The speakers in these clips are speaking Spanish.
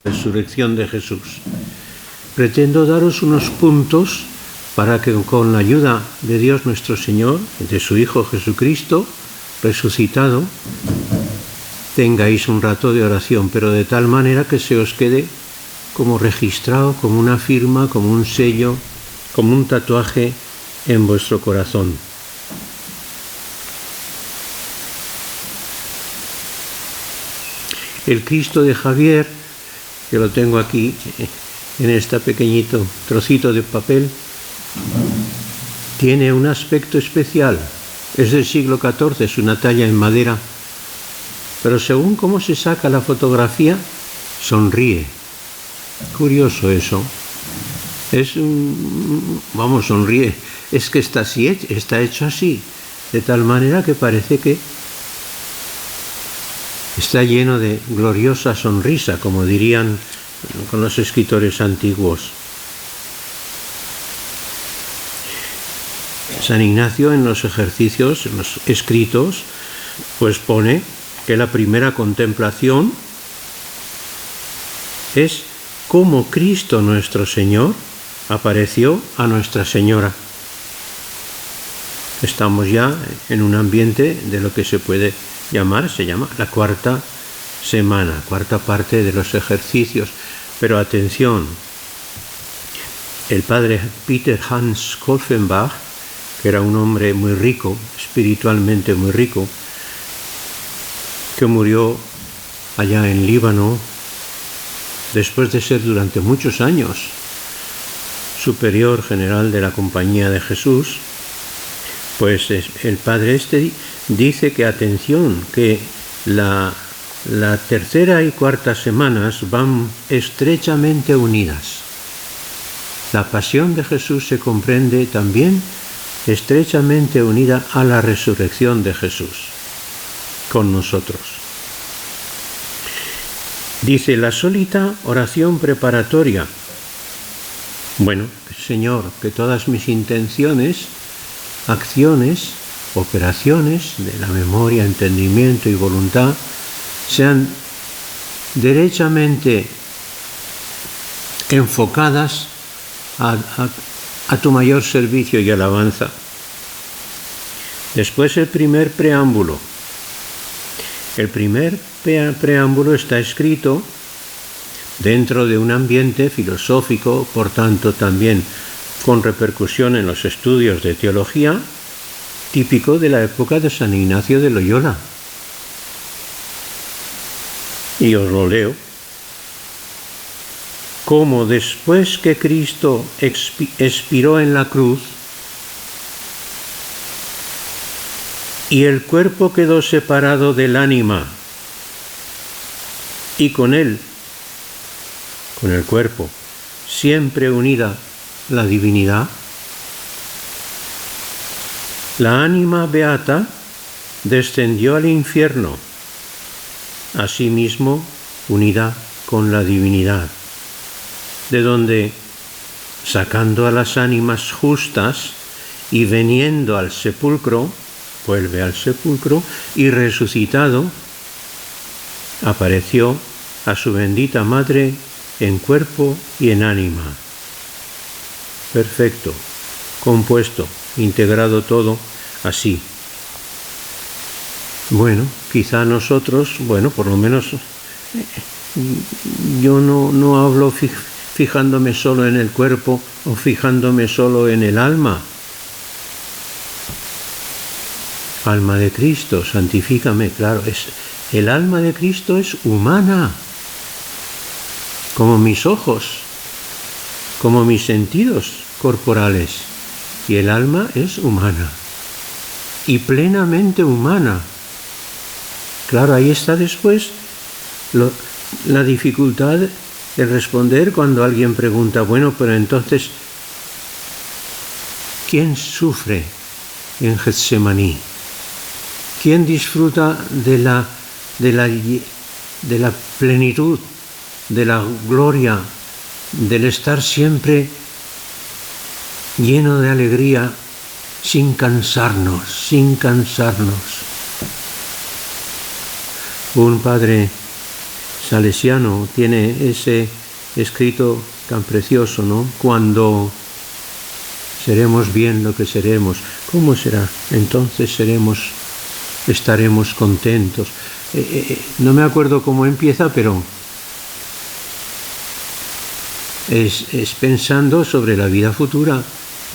Resurrección de Jesús. Pretendo daros unos puntos para que con la ayuda de Dios nuestro Señor, de su Hijo Jesucristo, resucitado, tengáis un rato de oración, pero de tal manera que se os quede como registrado, como una firma, como un sello, como un tatuaje en vuestro corazón. El Cristo de Javier, que lo tengo aquí en este pequeñito trocito de papel, tiene un aspecto especial. Es del siglo XIV, es una talla en madera, pero según cómo se saca la fotografía, sonríe. Curioso eso. Sonríe. Es que está así, está hecho así, de tal manera que parece que está lleno de gloriosa sonrisa, como dirían con los escritores antiguos. San Ignacio en los ejercicios, en los escritos, pues pone que la primera contemplación es cómo Cristo nuestro Señor apareció a Nuestra Señora. Estamos ya en un ambiente de lo que se llama la cuarta semana, cuarta parte de los ejercicios. Pero atención, el padre Peter Hans Kolfenbach, que era un hombre muy rico, espiritualmente muy rico, que murió allá en Líbano, después de ser durante muchos años superior general de la Compañía de Jesús, pues el padre dice que atención, que la tercera y cuarta semanas van estrechamente unidas. La pasión de Jesús se comprende también estrechamente unida a la resurrección de Jesús con nosotros. Dice la sólita oración preparatoria. Bueno, Señor, que todas mis intenciones, acciones, operaciones de la memoria, entendimiento y voluntad sean derechamente enfocadas a tu mayor servicio y alabanza. Después el primer preámbulo. El primer preámbulo está escrito dentro de un ambiente filosófico, por tanto también con repercusión en los estudios de teología, típico de la época de San Ignacio de Loyola. Y os lo leo. Como después que Cristo expiró en la cruz y el cuerpo quedó separado del ánima, y con él, con el cuerpo, siempre unida la divinidad, la ánima beata descendió al infierno, asimismo unida con la divinidad, de donde, sacando a las ánimas justas y veniendo al sepulcro, vuelve al sepulcro y resucitado, apareció a su bendita Madre en cuerpo y en ánima. Perfecto, compuesto, integrado todo así. Bueno, quizá nosotros, por lo menos yo no hablo fijándome solo en el cuerpo o fijándome solo en el alma. Alma de Cristo, santifícame, claro, el alma de Cristo es humana, como mis ojos, como mis sentidos corporales, y el alma es humana, y plenamente humana. Claro, ahí está después la dificultad de responder cuando alguien pregunta, pero entonces, ¿quién sufre en Getsemaní? ¿Quién disfruta de la plenitud, de la gloria, del estar siempre lleno de alegría, sin cansarnos? Un padre salesiano tiene ese escrito tan precioso, ¿no? Cuando seremos bien lo que seremos, ¿cómo será? Entonces estaremos contentos. No me acuerdo cómo empieza, pero es pensando sobre la vida futura,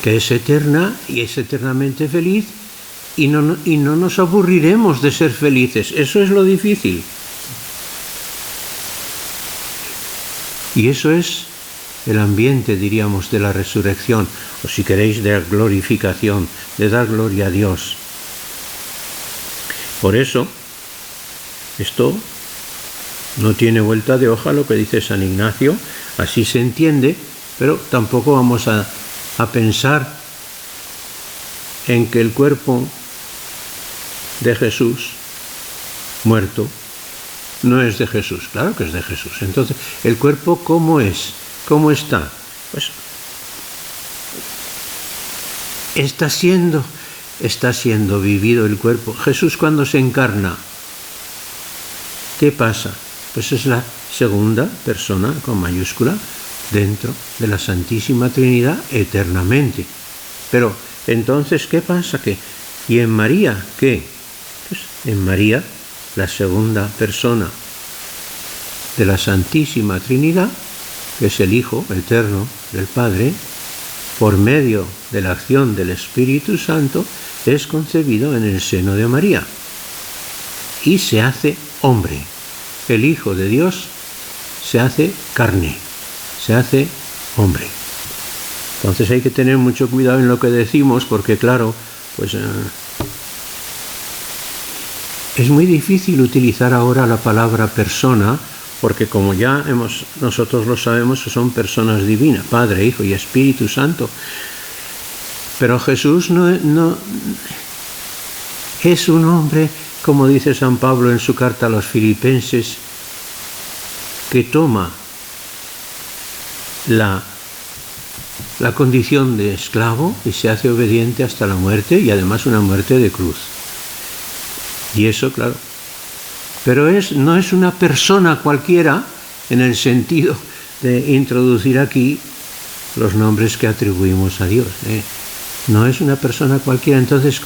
que es eterna y es eternamente feliz, y no nos aburriremos de ser felices. Eso es lo difícil. Y eso es el ambiente, diríamos, de la resurrección, o si queréis, de la glorificación, de dar gloria a Dios. Por eso, esto no tiene vuelta de hoja lo que dice San Ignacio, así se entiende, pero tampoco vamos a pensar en que el cuerpo de Jesús muerto no es de Jesús. Claro que es de Jesús. Entonces, ¿el cuerpo cómo es? ¿Cómo está? Pues está siendo vivido el cuerpo. Jesús, cuando se encarna, ¿qué pasa? Pues es la segunda persona con mayúscula dentro de la Santísima Trinidad eternamente. Pero entonces, ¿qué pasa? ¿Y en María qué? Pues en María, la segunda persona de la Santísima Trinidad, que es el Hijo eterno del Padre, por medio de la acción del Espíritu Santo, es concebido en el seno de María y se hace hombre. El Hijo de Dios se hace carne, se hace hombre. Entonces hay que tener mucho cuidado en lo que decimos, porque claro, pues es muy difícil utilizar ahora la palabra persona, porque como ya nosotros lo sabemos, son personas divinas, Padre, Hijo y Espíritu Santo. Pero Jesús no es un hombre, como dice San Pablo en su carta a los Filipenses, que toma la condición de esclavo y se hace obediente hasta la muerte, y además una muerte de cruz. Y eso, claro. Pero no es una persona cualquiera en el sentido de introducir aquí los nombres que atribuimos a Dios. No es una persona cualquiera. Entonces,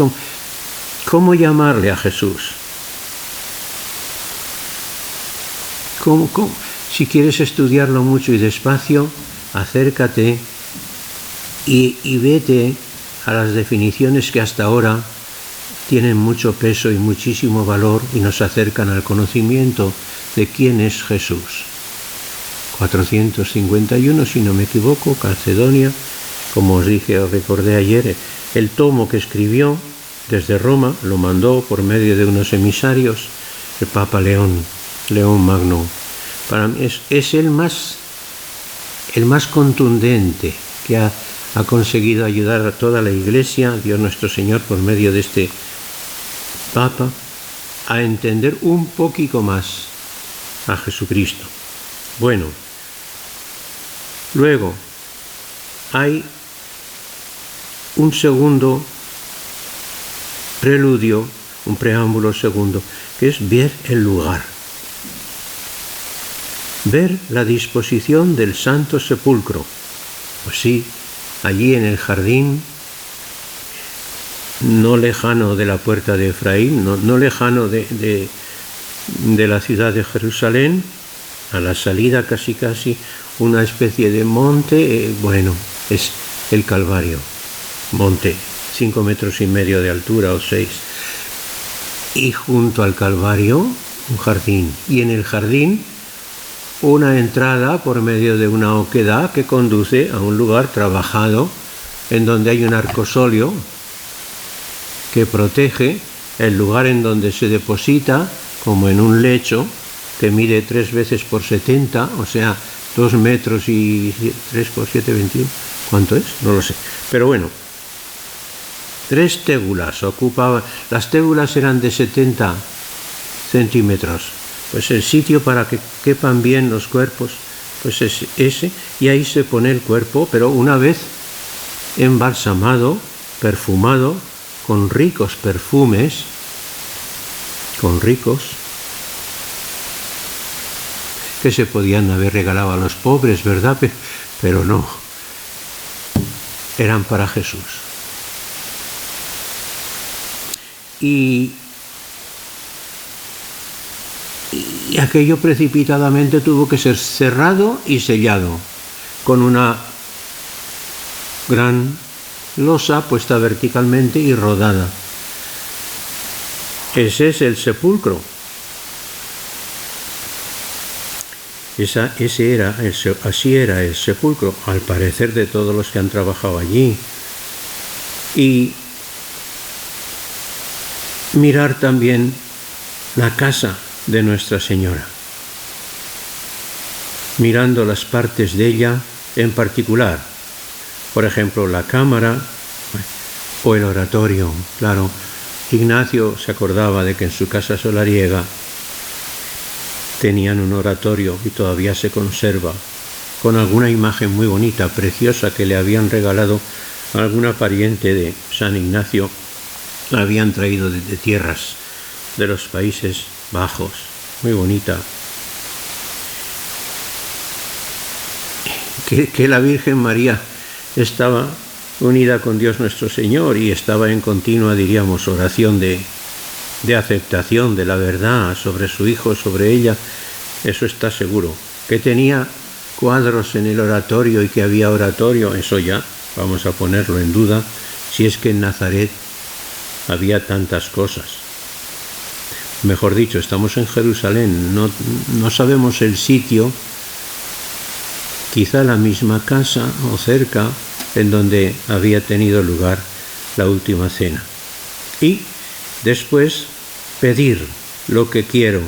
¿cómo llamarle a Jesús? ¿Cómo? Si quieres estudiarlo mucho y despacio, acércate y vete a las definiciones que hasta ahora tienen mucho peso y muchísimo valor y nos acercan al conocimiento de quién es Jesús. 451, si no me equivoco, Calcedonia, como os recordé ayer, el tomo que escribió desde Roma, lo mandó por medio de unos emisarios, el Papa León Magno. Para mí es el más contundente que ha conseguido ayudar a toda la Iglesia, Dios nuestro Señor, por medio de este Papa, a entender un poquito más a Jesucristo. Bueno, luego hay un segundo preludio, un preámbulo segundo, que es ver el lugar, ver la disposición del Santo Sepulcro. Pues sí, allí en el jardín, no lejano de la puerta de Efraín, no lejano de la ciudad de Jerusalén, a la salida casi una especie de monte, es el Calvario, monte, 5,5 metros de altura o 6, y junto al Calvario un jardín, y en el jardín una entrada por medio de una oquedad que conduce a un lugar trabajado en donde hay un arcosolio que protege el lugar en donde se deposita, como en un lecho que mide 3 veces por 70, o sea, 2 metros y 3 por 7, 21. ¿Cuánto es? No lo sé. Pero bueno, 3 tégulas ocupaban. Las tégulas eran de 70 centímetros. Pues el sitio para que quepan bien los cuerpos, pues es ese, y ahí se pone el cuerpo, pero una vez embalsamado, perfumado, con ricos perfumes, que se podían haber regalado a los pobres, ¿verdad? Pero no, eran para Jesús. Y aquello precipitadamente tuvo que ser cerrado y sellado con una gran losa puesta verticalmente y rodada. Ese es el sepulcro. Así era el sepulcro, al parecer, de todos los que han trabajado allí. Y mirar también la casa de Nuestra Señora, mirando las partes de ella en particular, por ejemplo, la cámara o el oratorio. Claro, Ignacio se acordaba de que en su casa solariega tenían un oratorio y todavía se conserva, con alguna imagen muy bonita, preciosa, que le habían regalado a alguna pariente de San Ignacio, la habían traído de tierras de los Países Bajos, muy bonita. Que la Virgen María estaba unida con Dios nuestro Señor y estaba en continua, diríamos, oración de aceptación de la verdad sobre su Hijo, sobre ella, eso está seguro. Que tenía cuadros en el oratorio y que había oratorio, eso ya vamos a ponerlo en duda, si es que en Nazaret había tantas cosas. Mejor dicho, estamos en Jerusalén, no sabemos el sitio, quizá la misma casa o cerca en donde había tenido lugar la última cena. Y después pedir lo que quiero,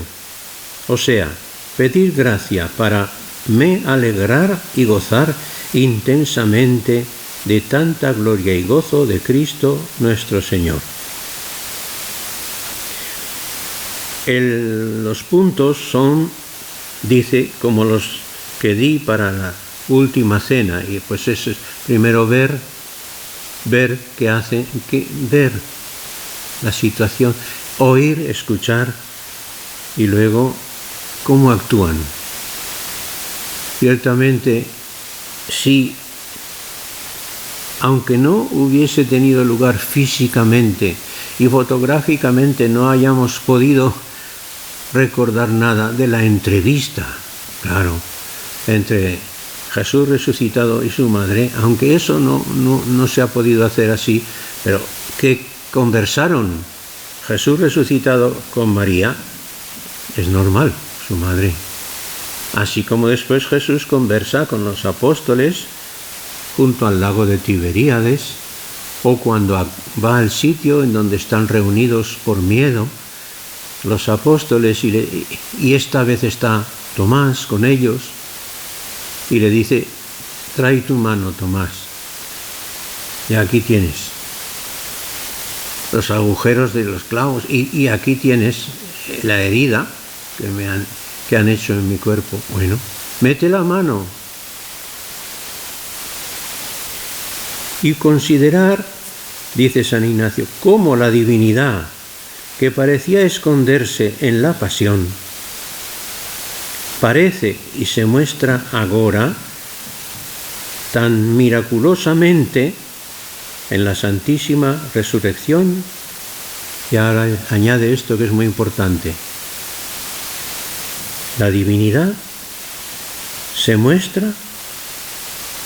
o sea, pedir gracia para me alegrar y gozar intensamente de tanta gloria y gozo de Cristo nuestro Señor. Los puntos son, dice, como los que di para la última cena, y pues eso es primero ver qué hace, ver la situación, oír, escuchar y luego cómo actúan. Ciertamente, si aunque no hubiese tenido lugar físicamente y fotográficamente no hayamos podido recordar nada de la entrevista, claro, entre Jesús resucitado y su madre, aunque eso no se ha podido hacer así, pero que conversaron Jesús resucitado con María, es normal, su madre. Así como después Jesús conversa con los apóstoles junto al lago de Tiberíades, o cuando va al sitio en donde están reunidos por miedo los apóstoles y esta vez está Tomás con ellos y le dice: trae tu mano, Tomás, y aquí tienes los agujeros de los clavos y aquí tienes la herida que han hecho en mi cuerpo. Bueno, mete la mano. Y considerar, dice San Ignacio, cómo la divinidad, que parecía esconderse en la pasión, parece y se muestra agora tan miraculosamente en la Santísima Resurrección. Y ahora añade esto que es muy importante: la divinidad se muestra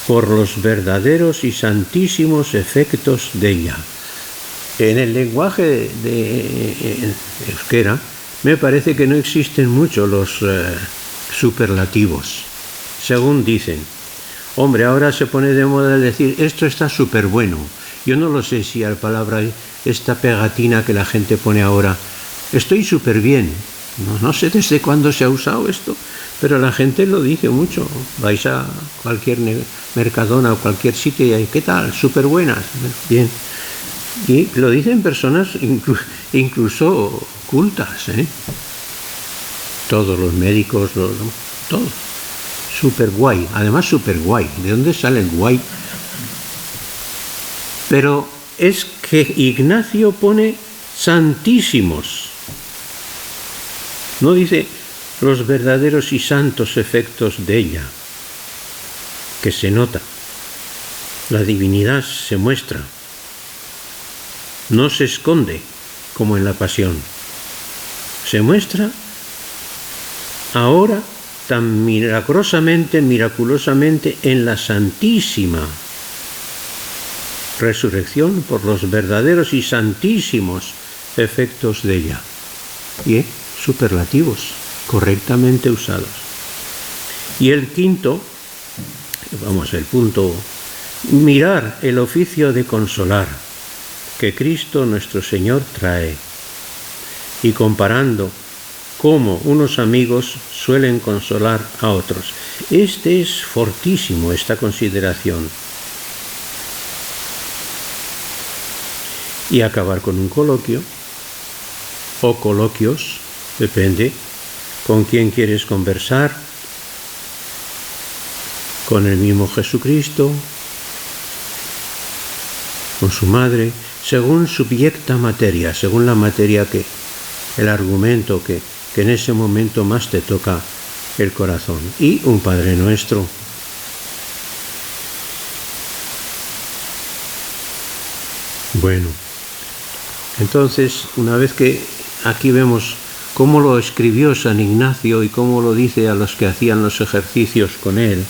por los verdaderos y santísimos efectos de ella. En el lenguaje de euskera me parece que no existen mucho los superlativos. Según dicen, hombre, ahora se pone de moda decir esto está súper bueno. Yo no lo sé si a la palabra, esta pegatina que la gente pone ahora, estoy súper bien. No sé desde cuándo se ha usado esto, pero la gente lo dice mucho. Vais a cualquier Mercadona o cualquier sitio y hay, ¿qué tal? Súper buenas. Bien. Y lo dicen personas incluso cultas, ¿eh? Todos los médicos, todos. Súper guay. Además, súper guay. ¿De dónde sale el guay? Pero es que Ignacio pone santísimos. No dice los verdaderos y santos efectos de ella, que se nota. La divinidad se muestra, no se esconde como en la pasión. Se muestra ahora tan miraculosamente en la santísima resurrección por los verdaderos y santísimos efectos de ella. Y superlativos, correctamente usados. Y el quinto, el punto, mirar el oficio de consolar que Cristo nuestro Señor trae, y comparando cómo unos amigos suelen consolar a otros. Es fortísimo esta consideración. Y acabar con un coloquio, o coloquios, depende con quién quieres conversar, con el mismo Jesucristo, con su madre, según subyecta materia, según la materia el argumento que en ese momento más te toca el corazón. Y un Padre Nuestro. Bueno, entonces, una vez que aquí vemos cómo lo escribió San Ignacio y cómo lo dice a los que hacían los ejercicios con él,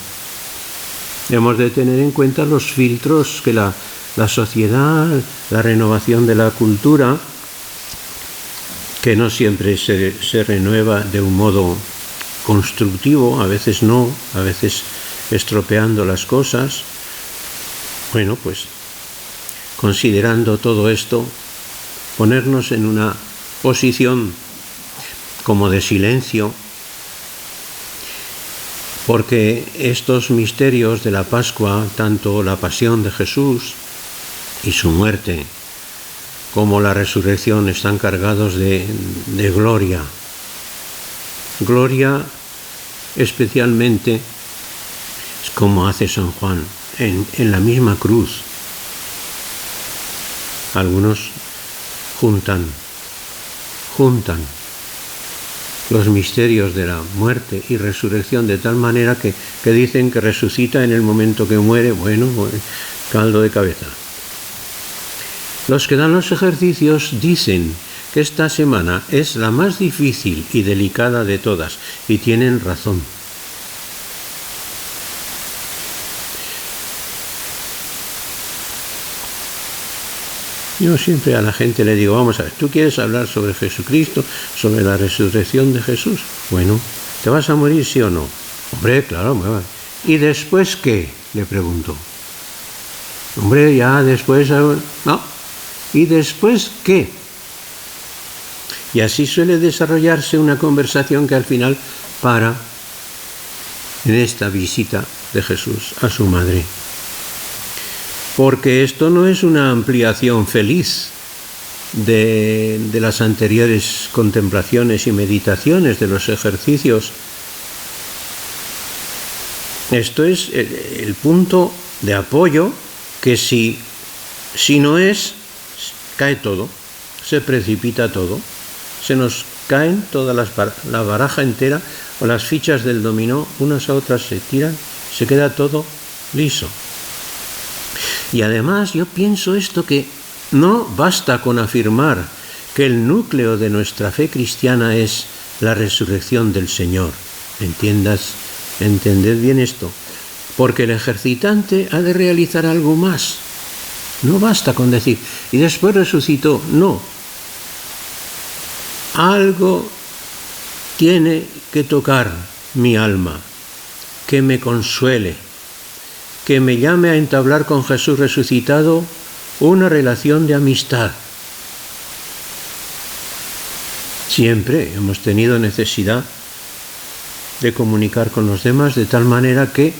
hemos de tener en cuenta los filtros que la sociedad, la renovación de la cultura, que no siempre se renueva de un modo constructivo, a veces no, a veces estropeando las cosas. Bueno, pues considerando todo esto, ponernos en una posición como de silencio, porque estos misterios de la Pascua, tanto la pasión de Jesús y su muerte, como la resurrección, están cargados de gloria. Gloria especialmente, como hace San Juan, en la misma cruz. Algunos juntan los misterios de la muerte y resurrección de tal manera que dicen que resucita en el momento que muere. Bueno, caldo de cabeza. Los que dan los ejercicios dicen que esta semana es la más difícil y delicada de todas, y tienen razón. Yo siempre a la gente le digo, vamos a ver, ¿tú quieres hablar sobre Jesucristo, sobre la resurrección de Jesús? Bueno, ¿te vas a morir, sí o no? Hombre, claro, me va. ¿Y después qué? Le pregunto. Hombre, ya después... No. ¿Y después qué? Y así suele desarrollarse una conversación que al final para en esta visita de Jesús a su madre. Porque esto no es una ampliación feliz de las anteriores contemplaciones y meditaciones, de los ejercicios. Esto es el punto de apoyo que si no es, cae todo, se precipita todo, se nos caen todas la baraja entera o las fichas del dominó, unas a otras se tiran, se queda todo liso. Y además yo pienso esto, que no basta con afirmar que el núcleo de nuestra fe cristiana es la resurrección del Señor. Entended bien esto, porque el ejercitante ha de realizar algo más. No basta con decir, y después resucitó, no. Algo tiene que tocar mi alma, que me consuele, que me llame a entablar con Jesús resucitado una relación de amistad. Siempre hemos tenido necesidad de comunicar con los demás de tal manera que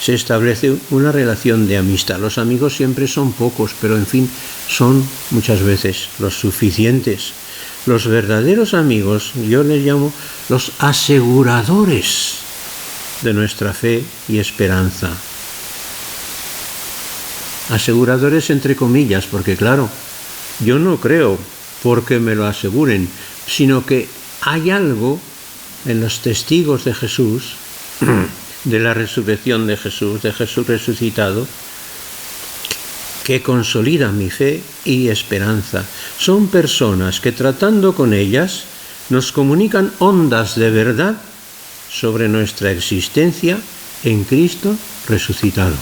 se establece una relación de amistad. Los amigos siempre son pocos, pero en fin, son muchas veces los suficientes. Los verdaderos amigos, yo les llamo los aseguradores de nuestra fe y esperanza. Aseguradores entre comillas, porque claro, yo no creo porque me lo aseguren, sino que hay algo en los testigos de Jesús, de la resurrección de Jesús resucitado, que consolida mi fe y esperanza. Son personas que, tratando con ellas, nos comunican ondas de verdad sobre nuestra existencia en Cristo resucitado.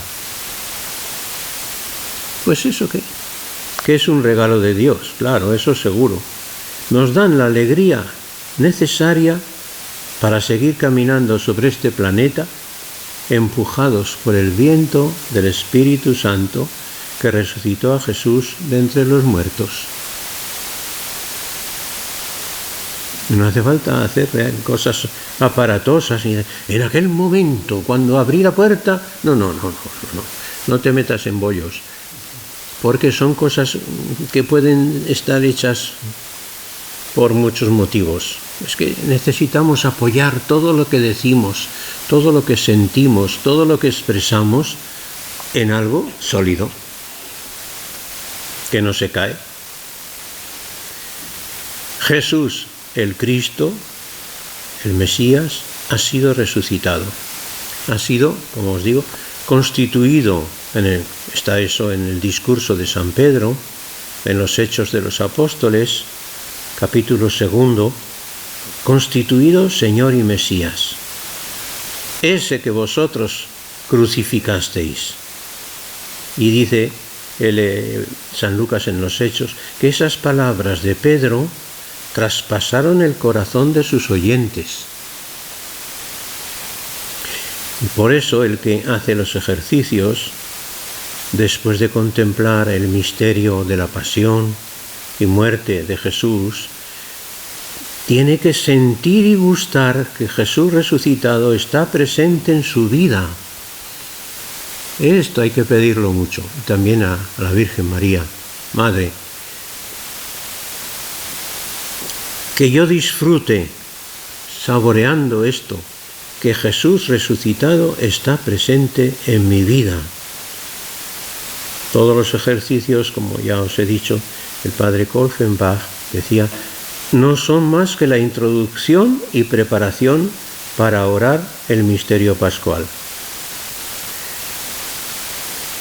Pues eso que es un regalo de Dios, claro, eso seguro. Nos dan la alegría necesaria para seguir caminando sobre este planeta, empujados por el viento del Espíritu Santo que resucitó a Jesús de entre los muertos. No hace falta hacer cosas aparatosas. En aquel momento, cuando abrí la puerta, no te metas en bollos, porque son cosas que pueden estar hechas por muchos motivos. Es que necesitamos apoyar todo lo que decimos, todo lo que sentimos, todo lo que expresamos en algo sólido, que no se cae. Jesús, el Cristo, el Mesías, ha sido resucitado. Ha sido, como os digo, constituido, está eso en el discurso de San Pedro, en los Hechos de los Apóstoles, capítulo 2, constituido Señor y Mesías, ese que vosotros crucificasteis. Y dice San Lucas en los Hechos que esas palabras de Pedro traspasaron el corazón de sus oyentes. Y por eso el que hace los ejercicios, después de contemplar el misterio de la pasión y muerte de Jesús, tiene que sentir y gustar que Jesús resucitado está presente en su vida. Esto hay que pedirlo mucho, también a la Virgen María, Madre. Que yo disfrute saboreando esto, que Jesús resucitado está presente en mi vida. Todos los ejercicios, como ya os he dicho, el padre Kolfenbach decía, no son más que la introducción y preparación para orar el misterio pascual.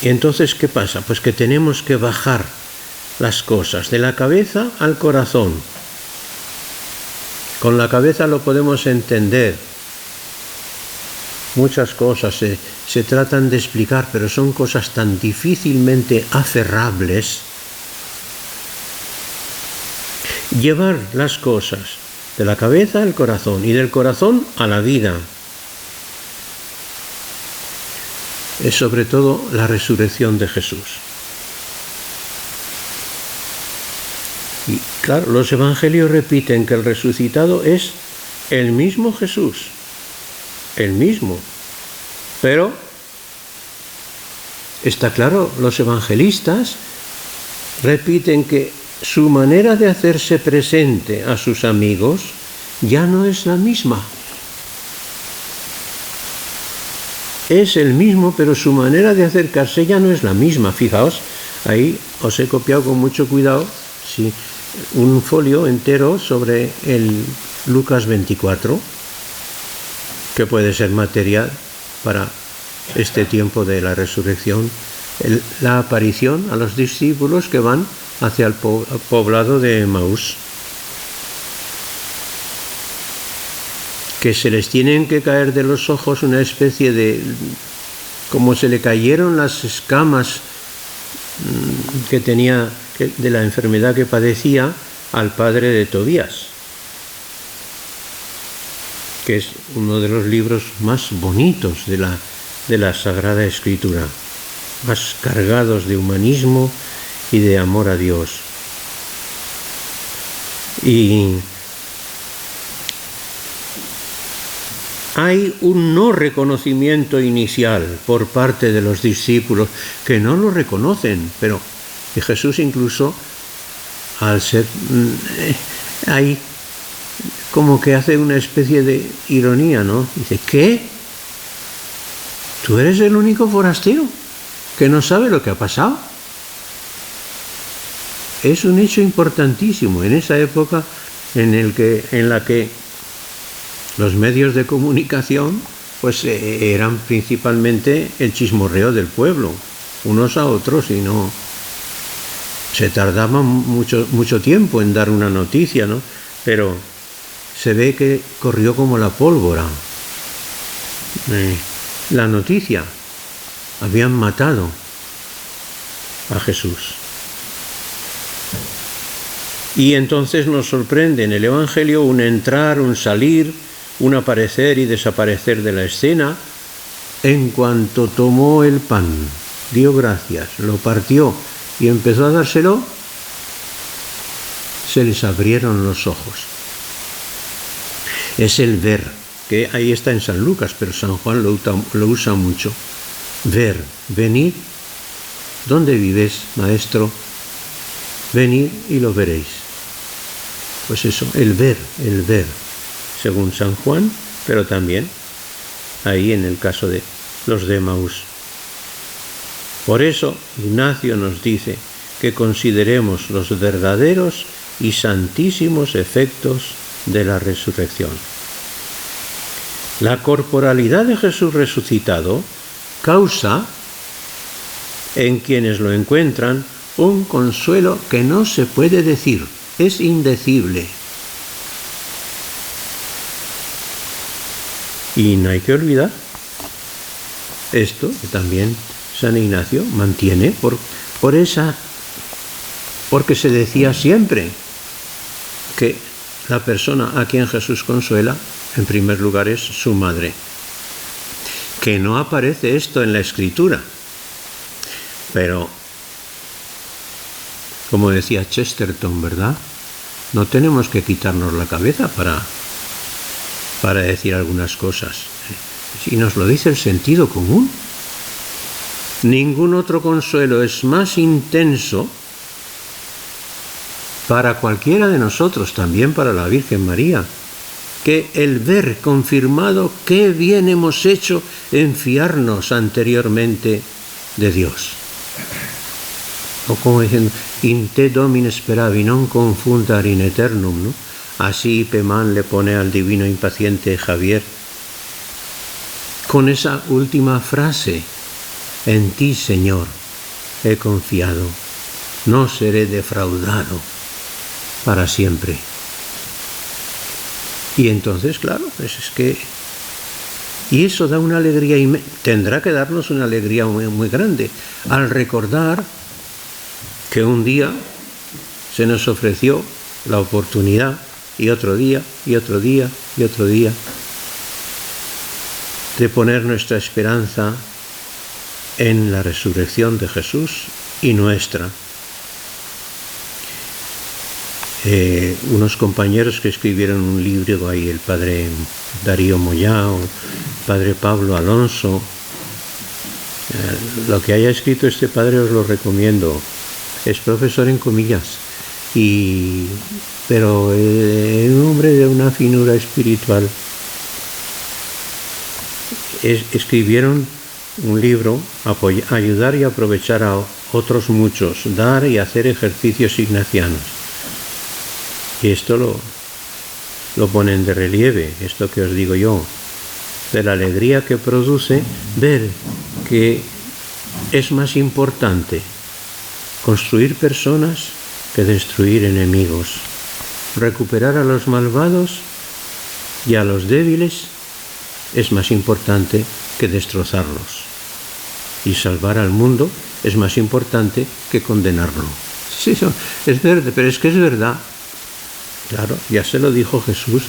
Y entonces, ¿qué pasa? Pues que tenemos que bajar las cosas de la cabeza al corazón. Con la cabeza lo podemos entender. Muchas cosas se tratan de explicar, pero son cosas tan difícilmente aferrables. Llevar las cosas de la cabeza al corazón y del corazón a la vida. Es sobre todo la resurrección de Jesús. Y claro, los evangelios repiten que el resucitado es el mismo Jesús, el mismo. Pero está claro, los evangelistas repiten que su manera de hacerse presente a sus amigos ya no es la misma. Es el mismo, pero su manera de acercarse ya no es la misma. Fijaos, ahí os he copiado con mucho cuidado un folio entero sobre el Lucas 24, que puede ser material para este tiempo de la resurrección, la aparición a los discípulos que van hacia el poblado de Emaús, que se les tienen que caer de los ojos una especie de, como se le cayeron las escamas que tenía de la enfermedad que padecía al padre de Tobías, que es uno de los libros más bonitos de la Sagrada Escritura, más cargados de humanismo y de amor a Dios. Y hay un no reconocimiento inicial por parte de los discípulos que no lo reconocen, pero y Jesús incluso, al ser ahí, como que hace una especie de ironía, ¿no? Dice, ¿qué? ¿Tú eres el único forastero que no sabe lo que ha pasado? Es un hecho importantísimo. En esa época en la que los medios de comunicación pues eran principalmente el chismorreo del pueblo, unos a otros, y no se tardaba mucho tiempo en dar una noticia, ¿no? Pero se ve que corrió como la pólvora. La noticia: habían matado a Jesús. Y entonces nos sorprende en el Evangelio un entrar, un salir, un aparecer y desaparecer de la escena. En cuanto tomó el pan, dio gracias, lo partió y empezó a dárselo, se les abrieron los ojos. Es el ver, que ahí está en San Lucas, pero San Juan lo usa mucho. Ver, venid, ¿dónde vives, maestro? Venid y lo veréis. Pues eso, el ver, según San Juan, pero también ahí en el caso de los de Emaús. Por eso Ignacio nos dice que consideremos los verdaderos y santísimos efectos de la resurrección. La corporalidad de Jesús resucitado causa en quienes lo encuentran un consuelo que no se puede decir, es indecible. Y no hay que olvidar esto que también San Ignacio mantiene porque se decía siempre que la persona a quien Jesús consuela, en primer lugar, es su madre. Que no aparece esto en la Escritura, pero, como decía Chesterton, ¿verdad? No tenemos que quitarnos la cabeza para decir algunas cosas. Si nos lo dice el sentido común. Ningún otro consuelo es más intenso para cualquiera de nosotros, también para la Virgen María, que el ver confirmado qué bien hemos hecho en fiarnos anteriormente de Dios. O como dicen, in te domine speravi, non confundar in eternum, ¿no? Así Pemán le pone al divino impaciente Javier, con esa última frase: en ti, Señor, he confiado, no seré defraudado para siempre. Y entonces, claro, pues es que... Y eso da una alegría, tendrá que darnos una alegría muy, muy grande, al recordar que un día se nos ofreció la oportunidad, y otro día, y otro día, y otro día, de poner nuestra esperanza en la resurrección de Jesús y nuestra. Unos compañeros que escribieron un libro ahí, el padre Darío Moyao, el padre Pablo Alonso, lo que haya escrito este padre os lo recomiendo. Es profesor en comillas, pero un hombre de una finura espiritual. Escribieron un libro, Ayudar y aprovechar a otros muchos, dar y hacer ejercicios ignacianos. Y esto lo ponen de relieve, esto que os digo yo, de la alegría que produce ver que es más importante construir personas que destruir enemigos, recuperar a los malvados y a los débiles es más importante que destrozarlos, y salvar al mundo es más importante que condenarlo. Sí, es verdad, pero es que es verdad. Claro, ya se lo dijo Jesús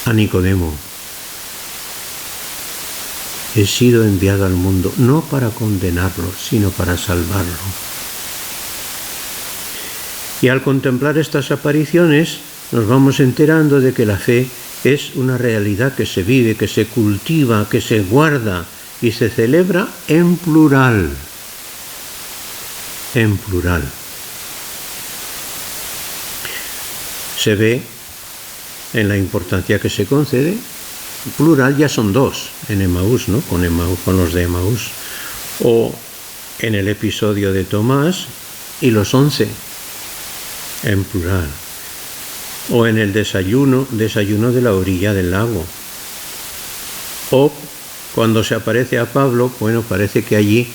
a Nicodemo. He sido enviado al mundo no para condenarlo, sino para salvarlo. Y al contemplar estas apariciones nos vamos enterando de que la fe es una realidad que se vive, que se cultiva, que se guarda y se celebra en plural. En plural. Se ve en la importancia que se concede. Plural ya son dos en Emaús, ¿no? Con los de Emaús. O en el episodio de Tomás y los 11 en plural. o en el desayuno de la orilla del lago. O cuando se aparece a Pablo, bueno, parece que allí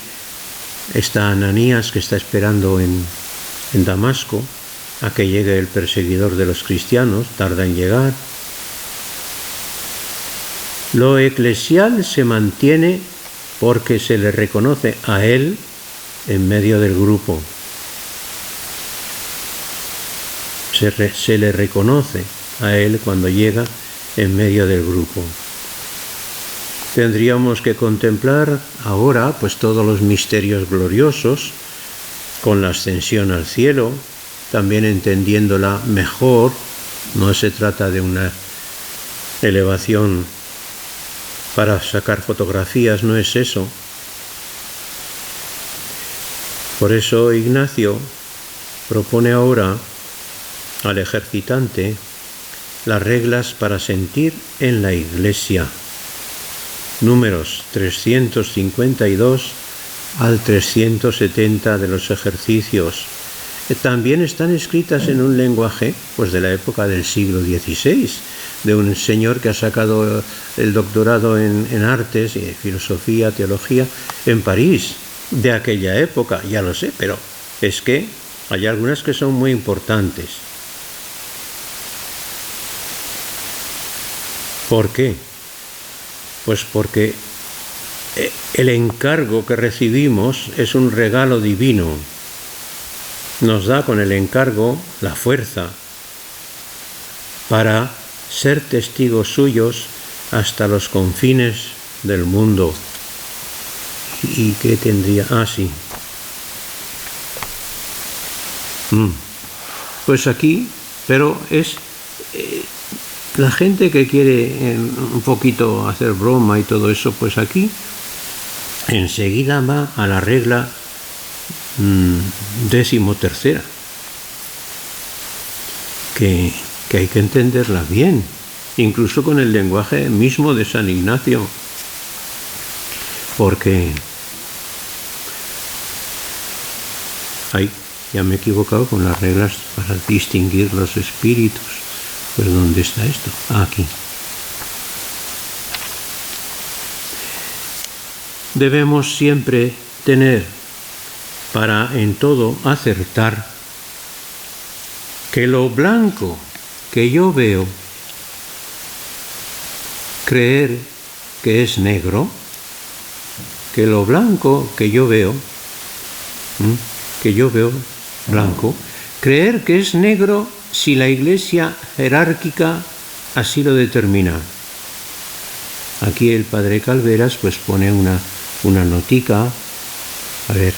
está Ananías, que está esperando en Damasco a que llegue el perseguidor de los cristianos, tarda en llegar. Lo eclesial se mantiene porque se le reconoce a él en medio del grupo. Se le reconoce a él cuando llega en medio del grupo. Tendríamos que contemplar ahora pues todos los misterios gloriosos con la ascensión al cielo, también entendiéndola mejor. No se trata de una elevación para sacar fotografías, no es eso. Por eso Ignacio propone ahora al ejercitante las reglas para sentir en la Iglesia, números 352 al 370 de los ejercicios. También están escritas en un lenguaje pues de la época del siglo XVI, de un señor que ha sacado el doctorado en artes, filosofía, teología, en París, de aquella época, ya lo sé, pero es que hay algunas que son muy importantes. ¿Por qué? Pues porque el encargo que recibimos es un regalo divino. Nos da con el encargo la fuerza para ser testigos suyos hasta los confines del mundo. ¿Y qué tendría? Sí. Pues aquí, pero es la gente que quiere un poquito hacer broma y todo eso, pues aquí enseguida va a la regla 13ª, que hay que entenderla bien, incluso con el lenguaje mismo de San Ignacio, porque ya me he equivocado con las reglas para distinguir los espíritus. Pues ¿dónde está esto? Aquí. Debemos siempre tener para en todo acertar que lo blanco que yo veo, creer que es negro, que lo blanco que yo veo blanco, creer que es negro si la Iglesia jerárquica así lo determina. Aquí el padre Calveras pues pone una notica, a ver,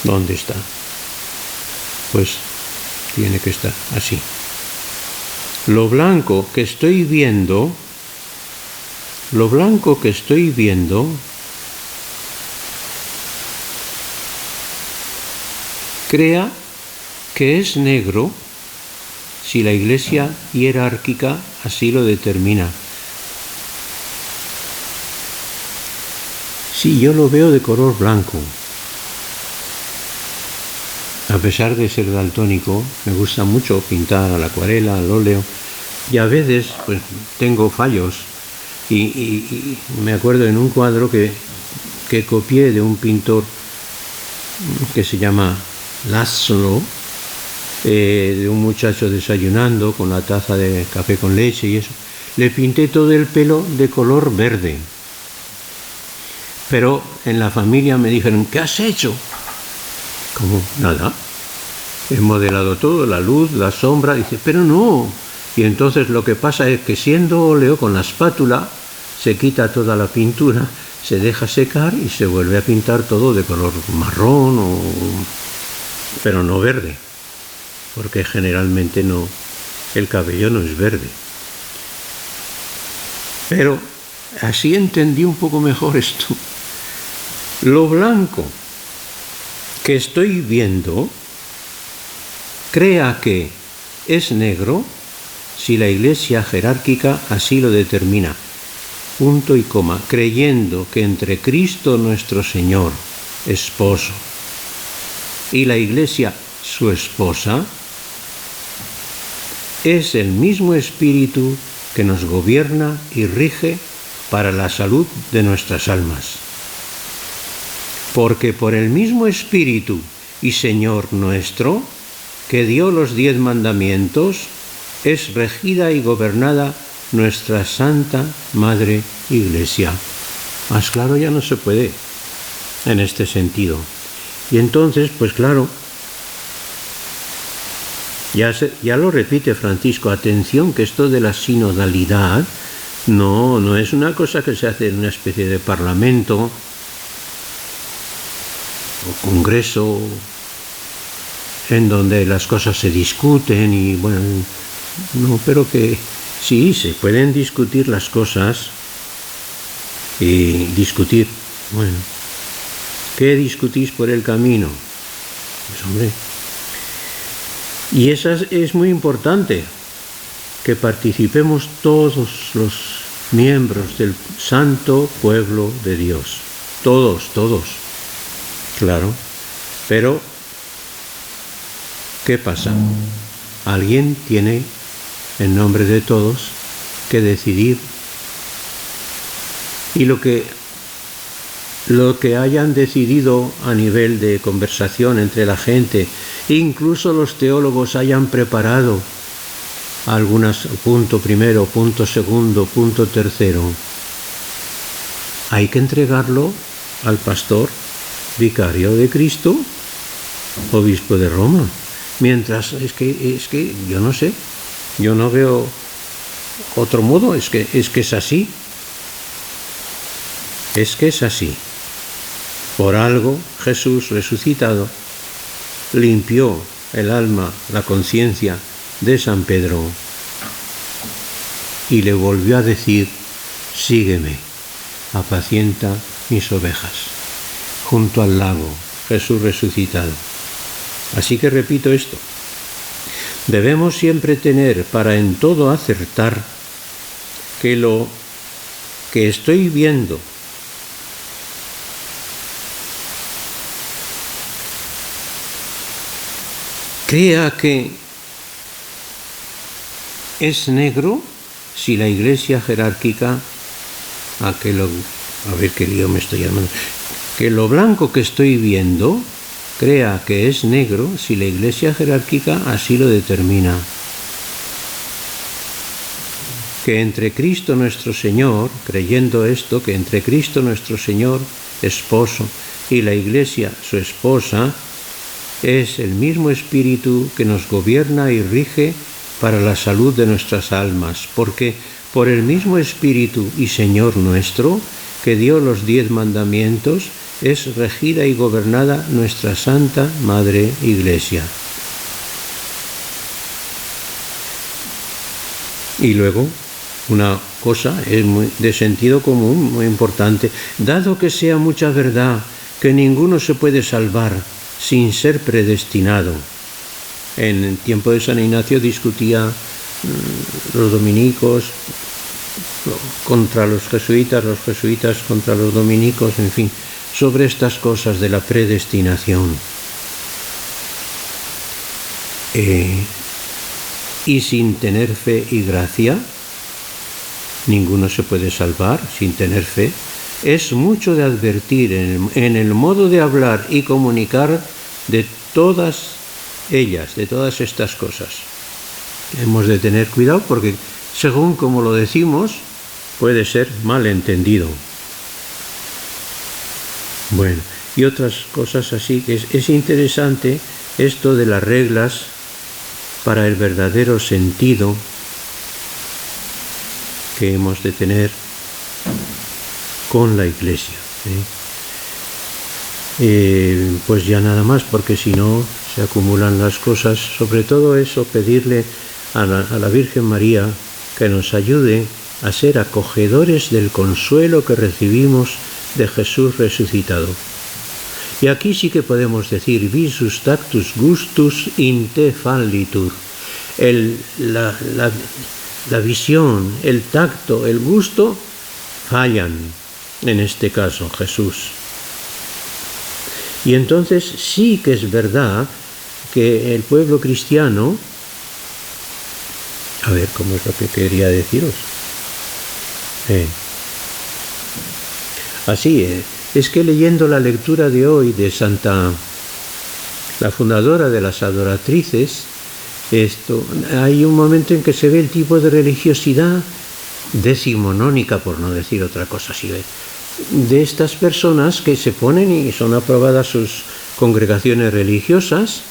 ¿dónde está? Pues tiene que estar así. Lo blanco que estoy viendo, crea que es negro si la Iglesia jerárquica así lo determina. Sí, yo lo veo de color blanco. A pesar de ser daltónico, me gusta mucho pintar a la acuarela, al óleo, y a veces pues tengo fallos. Y me acuerdo en un cuadro que copié de un pintor que se llama Laszlo, de un muchacho desayunando con la taza de café con leche y eso. Le pinté todo el pelo de color verde. Pero en la familia me dijeron, ¿qué has hecho? Como nada. He modelado todo, la luz, la sombra. Dice, pero no. Y entonces lo que pasa es que siendo óleo con la espátula, se quita toda la pintura, se deja secar y se vuelve a pintar todo de color marrón, pero no verde. Porque generalmente no, el cabello no es verde. Pero así entendí un poco mejor esto. Lo blanco que estoy viendo, crea que es negro si la Iglesia jerárquica así lo determina. Punto y coma, creyendo que entre Cristo nuestro Señor, esposo, y la Iglesia, su esposa, es el mismo Espíritu que nos gobierna y rige para la salud de nuestras almas. Porque por el mismo Espíritu y Señor nuestro, que dio los 10 mandamientos, es regida y gobernada nuestra Santa Madre Iglesia. Más claro ya no se puede en este sentido. Y entonces, pues claro, ya lo repite Francisco, atención, que esto de la sinodalidad no es una cosa que se hace en una especie de parlamento o congreso en donde las cosas se discuten y bueno, no, pero que sí, se pueden discutir las cosas y discutir, bueno, ¿qué discutís por el camino? Pues hombre, y eso es muy importante, que participemos todos los miembros del santo pueblo de Dios. Todos, claro. Pero, ¿qué pasa? Alguien tiene, en nombre de todos, que decidir. Y lo que hayan decidido a nivel de conversación entre la gente, incluso los teólogos hayan preparado algunas, punto primero, punto segundo, punto tercero, hay que entregarlo al pastor, vicario de Cristo, obispo de Roma. Mientras, es que yo no sé, yo no veo otro modo, es que es así. Es que es así. Por algo Jesús resucitado limpió el alma, la conciencia de San Pedro y le volvió a decir: sígueme, apacienta mis ovejas. Junto al lago, Jesús resucitado. Así que repito esto: debemos siempre tener para en todo acertar que lo que estoy viendo crea que es negro, si la Iglesia jerárquica, a ver qué lío me estoy llamando, que lo blanco que estoy viendo crea que es negro, si la Iglesia jerárquica así lo determina. Que entre Cristo nuestro Señor, creyendo esto, que entre Cristo nuestro Señor, esposo, y la Iglesia su esposa, es el mismo Espíritu que nos gobierna y rige para la salud de nuestras almas, porque por el mismo Espíritu y Señor nuestro, que dio los 10 mandamientos, es regida y gobernada nuestra Santa Madre Iglesia. Y luego, una cosa es de sentido común, muy importante: dado que sea mucha verdad que ninguno se puede salvar sin ser predestinado. En el tiempo de San Ignacio discutía los dominicos contra los jesuitas contra los dominicos, en fin, sobre estas cosas de la predestinación. Y sin tener fe y gracia, ninguno se puede salvar sin tener fe. Es mucho de advertir en el modo de hablar y comunicar de todas ellas, de todas estas cosas. Hemos de tener cuidado porque, según como lo decimos, puede ser mal entendido. Bueno, y otras cosas así, que es interesante esto de las reglas para el verdadero sentido que hemos de tener con la Iglesia. Pues ya nada más, porque si no se acumulan las cosas. Sobre todo eso, pedirle a la Virgen María que nos ayude a ser acogedores del consuelo que recibimos de Jesús resucitado. Y aquí sí que podemos decir: visus tactus gustus in te fallitur. La visión, el tacto, el gusto fallan, en este caso Jesús. Y entonces sí que es verdad que el pueblo cristiano A ver, ¿cómo es lo que quería deciros? Así es que leyendo la lectura de hoy de Santa, la fundadora de las adoratrices, hay un momento en que se ve el tipo de religiosidad decimonónica, por no decir otra cosa así, de estas personas que se ponen y son aprobadas sus congregaciones religiosas.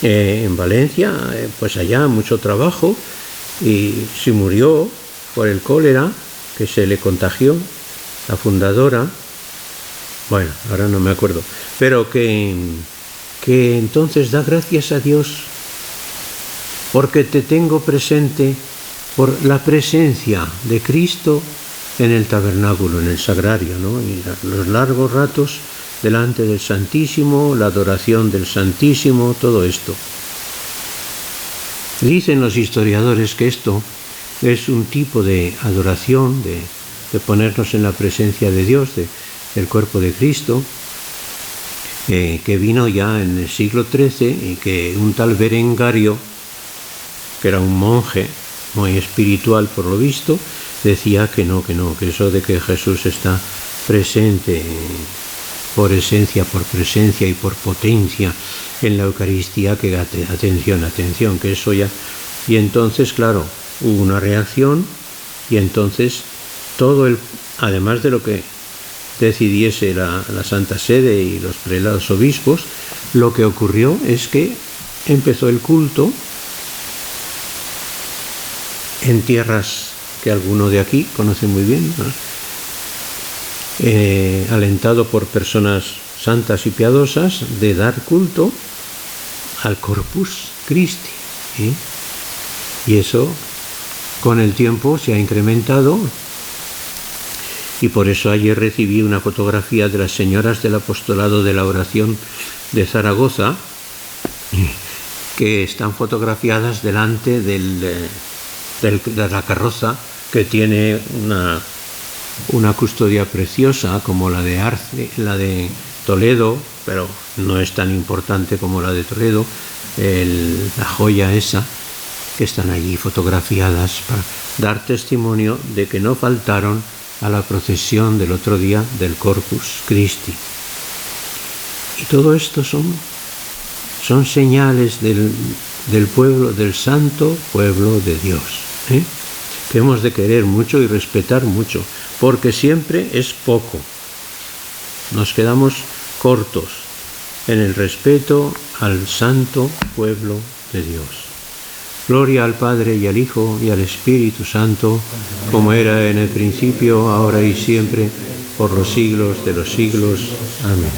En Valencia, pues allá mucho trabajo, y se murió por el cólera que se le contagió la fundadora. Bueno, ahora no me acuerdo, pero que entonces da gracias a Dios porque te tengo presente por la presencia de Cristo en el tabernáculo, en el sagrario, ¿no? Y los largos ratos delante del Santísimo, la adoración del Santísimo, todo esto. Dicen los historiadores que esto es un tipo de adoración, de ponernos en la presencia de Dios, del cuerpo de Cristo, que vino ya en el siglo XIII y que un tal Berengario, que era un monje muy espiritual por lo visto, decía que eso de que Jesús está presente por esencia, por presencia y por potencia en la Eucaristía, que atención, que eso ya... Y entonces, claro, hubo una reacción y entonces además de lo que decidiese la Santa Sede y los prelados obispos, lo que ocurrió es que empezó el culto en tierras que alguno de aquí conoce muy bien, ¿no? Alentado por personas santas y piadosas, de dar culto al Corpus Christi, y eso con el tiempo se ha incrementado, y por eso ayer recibí una fotografía de las señoras del apostolado de la oración de Zaragoza, que están fotografiadas delante de la carroza, que tiene una custodia preciosa como la de Arce, la de Toledo, pero no es tan importante como la de Toledo, la joya esa, que están allí fotografiadas para dar testimonio de que no faltaron a la procesión del otro día del Corpus Christi. Y todo esto son señales del pueblo, del santo pueblo de Dios, que hemos de querer mucho y respetar mucho, porque siempre es poco. Nos quedamos cortos en el respeto al santo pueblo de Dios. Gloria al Padre y al Hijo y al Espíritu Santo, como era en el principio, ahora y siempre, por los siglos de los siglos. Amén.